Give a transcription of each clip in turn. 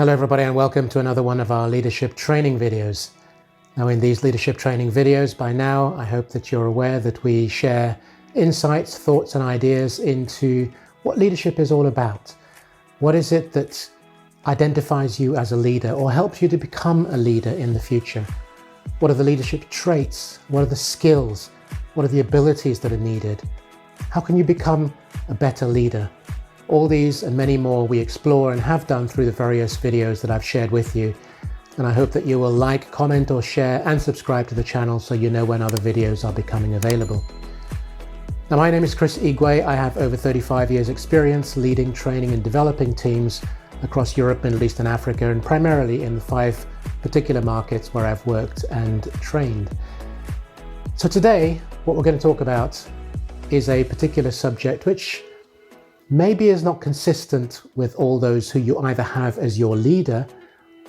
Hello everybody and welcome to another one of our leadership training videos. Now in these leadership training videos, by now I hope that you're aware that we share insights, thoughts and ideas into what leadership is all about. What is it that identifies you as a leader or helps you to become a leader in the future? What are the leadership traits? What are the skills? What are the abilities that are needed? How can you become a better leader? All these and many more we explore and have done through the various videos that I've shared with you. And I hope that you will like, comment or share and subscribe to the channel so you know when other videos are becoming available. Now my name is Chris Igwe. I have over 35 years experience leading, training and developing teams across Europe, Middle East and Africa, and primarily in the 5 particular markets where I've worked and trained. So today what we're going to talk about is a particular subject which maybe is not consistent with all those who you either have as your leader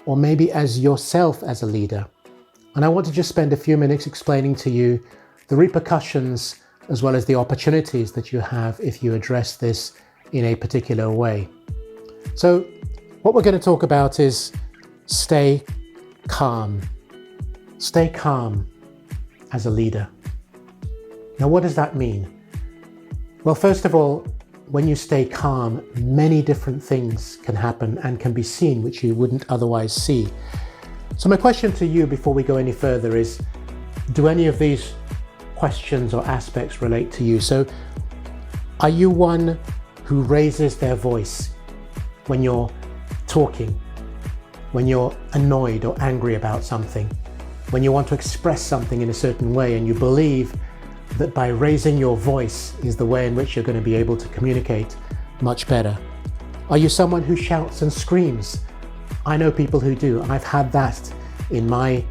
or maybe as yourself as a leader. And I want to just spend a few minutes explaining to you the repercussions as well as the opportunities that you have if you address this in a particular way. So what we're going to talk about is stay calm. Stay calm as a leader. Now what does that mean? Well, first of all, when you stay calm, many different things can happen and can be seen which you wouldn't otherwise see. So my question to you before we go any further is, do any of these questions or aspects relate to you? So are you one who raises their voice when you're talking, when you're annoyed or angry about something, when you want to express something in a certain way and you believe that by raising your voice is the way in which you're going to be able to communicate much better? Are you someone who shouts and screams? I know people who do. I've had that in my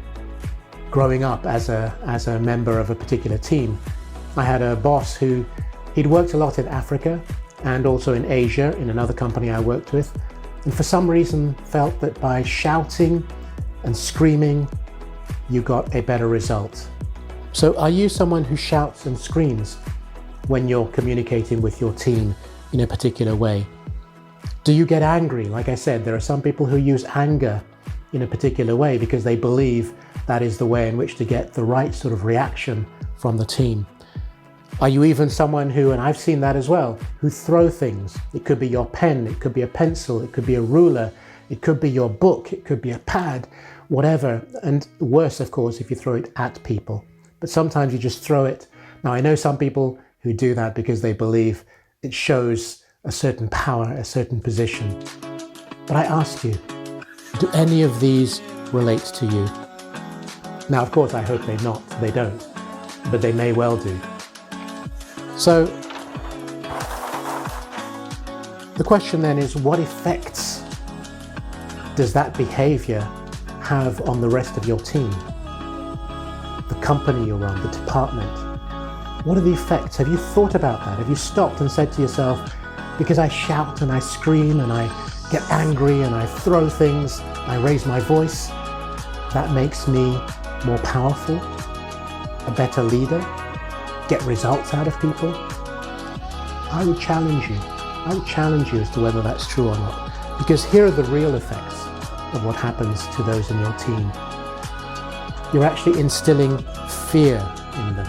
growing up as a member of a particular team. I had a boss who he'd worked a lot in Africa and also in Asia in another company I worked with, and for some reason felt that by shouting and screaming you got a better result. So are you someone who shouts and screams when you're communicating with your team in a particular way? Do you get angry? Like I said, there are some people who use anger in a particular way because they believe that is the way in which to get the right sort of reaction from the team. Are you even someone who, and I've seen that as well, who throw things? It could be your pen, it could be a pencil, it could be a ruler, it could be your book, it could be a pad, whatever. And worse, of course, if you throw it at people. But sometimes you just throw it. Now, I know some people who do that because they believe it shows a certain power, a certain position. But I ask you, do any of these relate to you? Now, of course, I hope they don't, but they may well do. So the question then is, what effects does that behavior have on the rest of your team? The company you're on, the department. What are the effects? Have you thought about that? Have you stopped and said to yourself, because I shout and I scream and I get angry and I throw things, I raise my voice, that makes me more powerful, a better leader, get results out of people? I would challenge you. I would challenge you as to whether that's true or not. Because here are the real effects of what happens to those in your team. You're actually instilling fear in them.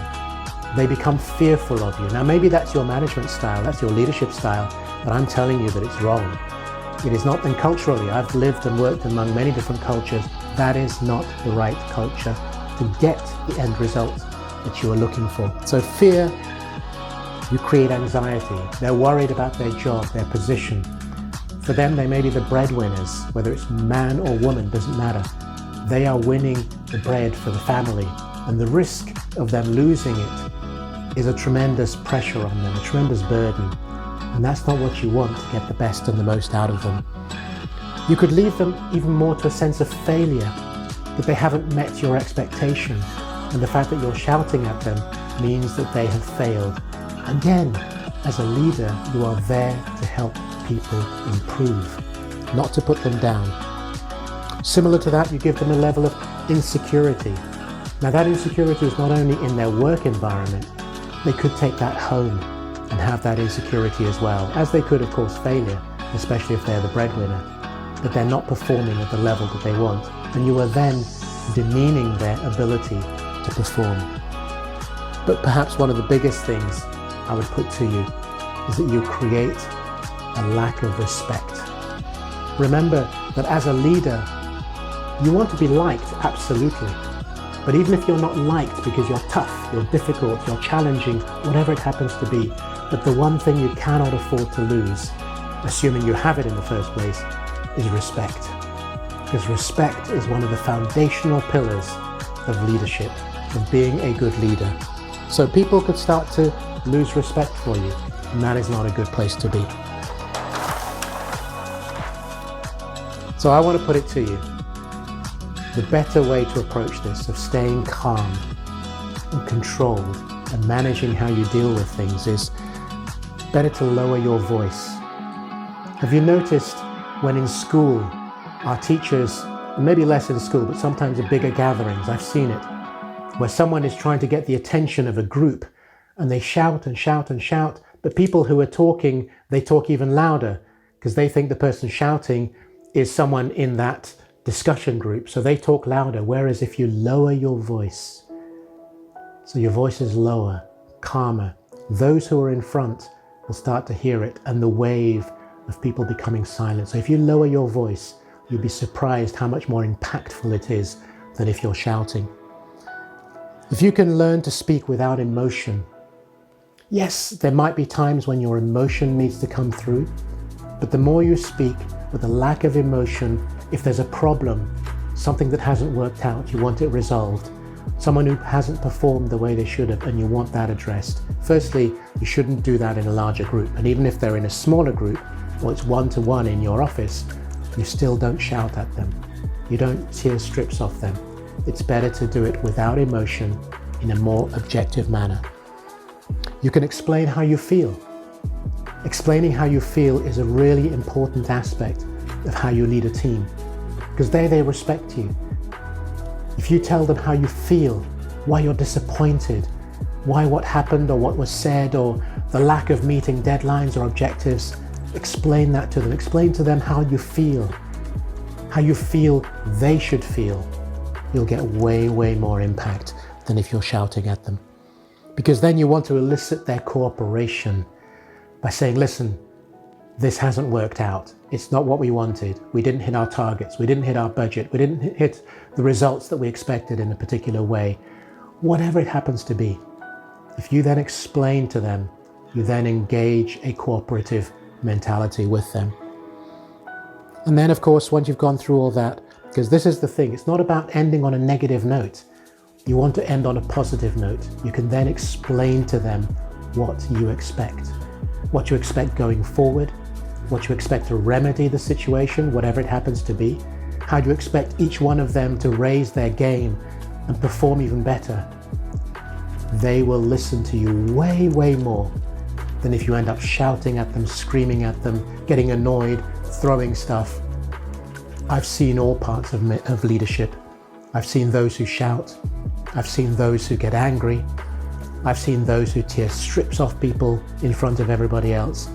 They become fearful of you. Now maybe that's your management style, that's your leadership style, but I'm telling you that it's wrong. It is not, and culturally, I've lived and worked among many different cultures, that is not the right culture to get the end result that you are looking for. So fear, you create anxiety. They're worried about their job, their position. For them, they may be the breadwinners, whether it's man or woman, doesn't matter. They are winning the bread for the family, and the risk of them losing it is a tremendous pressure on them, a tremendous burden, and that's not what you want to get the best and the most out of them. You could leave them even more to a sense of failure, that they haven't met your expectation, and the fact that you're shouting at them means that they have failed. Again, as a leader, you are there to help people improve, not to put them down. Similar to that, you give them a level of insecurity. Now that insecurity is not only in their work environment, they could take that home and have that insecurity as well, as they could, of course, failure, especially if they're the breadwinner. but they're not performing at the level that they want. And you are then demeaning their ability to perform. But perhaps one of the biggest things I would put to you is that you create a lack of respect. Remember that as a leader, you want to be liked, absolutely. But even if you're not liked because you're tough, you're difficult, you're challenging, whatever it happens to be, but the one thing you cannot afford to lose, assuming you have it in the first place, is respect. Because respect is one of the foundational pillars of leadership, of being a good leader. So people could start to lose respect for you, and that is not a good place to be. So I want to put it to you, the better way to approach this, of staying calm and controlled and managing how you deal with things, is better to lower your voice. Have you noticed when in school, our teachers, maybe less in school, but sometimes at bigger gatherings, I've seen it, where someone is trying to get the attention of a group and they shout and shout and shout, but people who are talking, they talk even louder because they think the person shouting is someone in that discussion group, so they talk louder. Whereas if you lower your voice, so your voice is lower, calmer, those who are in front will start to hear it and the wave of people becoming silent. So if you lower your voice, you'll be surprised how much more impactful it is than if you're shouting. If you can learn to speak without emotion, yes, there might be times when your emotion needs to come through, but the more you speak with a lack of emotion, if there's a problem, something that hasn't worked out, you want it resolved, someone who hasn't performed the way they should have, and you want that addressed. Firstly, you shouldn't do that in a larger group. And even if they're in a smaller group, or it's one-to-one in your office, you still don't shout at them. You don't tear strips off them. It's better to do it without emotion, in a more objective manner. You can explain how you feel. Explaining how you feel is a really important aspect of how you lead a team, because they respect you. If you tell them how you feel, why you're disappointed, why what happened or what was said, or the lack of meeting deadlines or objectives, explain that to them. Explain to them how you feel they should feel. You'll get way, way more impact than if you're shouting at them. Because then you want to elicit their cooperation by saying, listen, this hasn't worked out. It's not what we wanted. We didn't hit our targets. We didn't hit our budget. We didn't hit the results that we expected in a particular way. Whatever it happens to be, if you then explain to them, you then engage a cooperative mentality with them. And then, of course, once you've gone through all that, because this is the thing, it's not about ending on a negative note. You want to end on a positive note. You can then explain to them what you expect going forward, what you expect to remedy the situation, whatever it happens to be. How do you expect each one of them to raise their game and perform even better? They will listen to you way, way more than if you end up shouting at them, screaming at them, getting annoyed, throwing stuff. I've seen all parts of leadership. I've seen those who shout. I've seen those who get angry. I've seen those who tear strips off people in front of everybody else.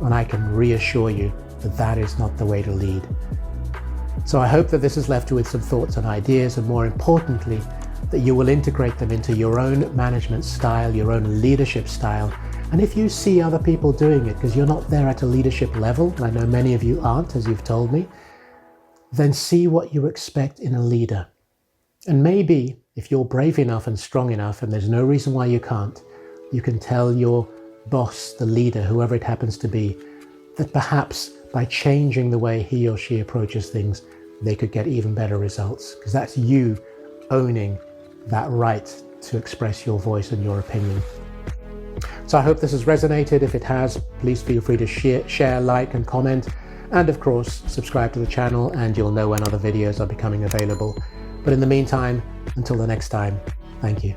And I can reassure you that that is not the way to lead. So I hope that this has left you with some thoughts and ideas, and more importantly, that you will integrate them into your own management style, your own leadership style. And if you see other people doing it, because you're not there at a leadership level, and I know many of you aren't, as you've told me, then see what you expect in a leader. And maybe if you're brave enough and strong enough, and there's no reason why you can't, you can tell your boss, the leader, whoever it happens to be, that perhaps by changing the way he or she approaches things, they could get even better results. Because that's you owning that right to express your voice and your opinion. So I hope this has resonated. If it has, please feel free to share, like, and comment. And of course, subscribe to the channel and you'll know when other videos are becoming available. But in the meantime, until the next time, thank you.